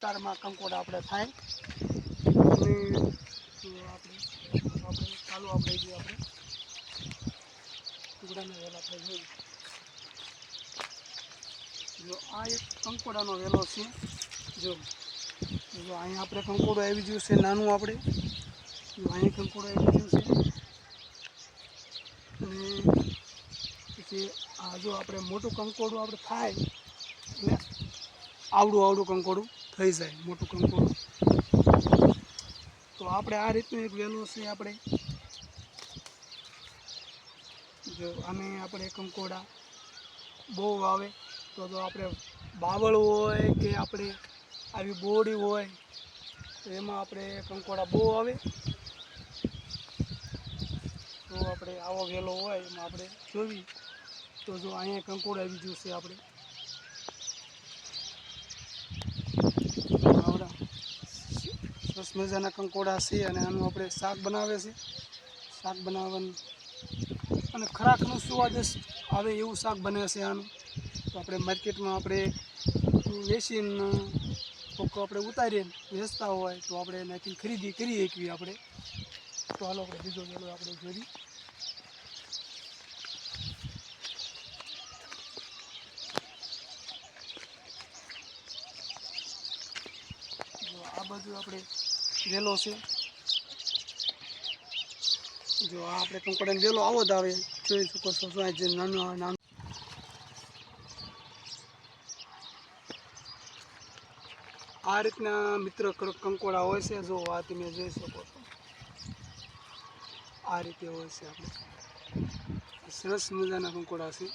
વિસ્તારમાં કંકોડા આપણે થાય અને આપણે ચાલુ આપણે જે આપણે ટુકડાનો વેલ આપણે જોઈએ. જો આ એક કંકોડાનો વેલો છે. જો અહીંયા આપણે કંકોડો આવી ગયું છે નાનું. આપણે જો અહીંયા કંકોડો આવી ગયું છે અને પછી આ જો આપણે મોટું કંકોડું આપણે થાય એટલે આવડું કંકોડું થઈ જાય, મોટું કંકોડું. તો આપણે આ રીતનું એક વેલો છે. આપણે જો આને આપણે કંકોડા બહુ આવે તો આપણે બાવળ હોય કે આપણે આવી બોડી હોય તો એમાં આપણે કંકોડા બહુ આવે. તો આપણે આવો વેલો હોય એમાં આપણે જોવી તો જો અહીંયા કંકોડા આવી ગયું છે. આપણે આવડા સરસ મજાના કંકોડા છે અને આનું આપણે શાક બનાવે છે. શાક બનાવવાનું અને ખરાખનું સ્વાદિષ્ટ આવે એવું શાક બને છે આનું. તો આપણે માર્કેટમાં આપણે વેચીને કોક આપણે ઉતારીને વેચતા હોય તો આપણે એનાથી ખરીદી કરી શકીએ આપણે. તો હાલો આપણે બીજો વેલો આપણે જોઈએ. આ બાજુ આપણે વેલો છે. જો આ આપણે કંકોડાનો વેલો આવો જ આવે, જોઈ શકો છો. જે નાનું આ રીતના મિત્ર કંકોડા હોય છે. જો આ તમે જોઈ શકો છો, આ રીતે હોય છે. આપણે સરસ મજાના કંકોડા છે.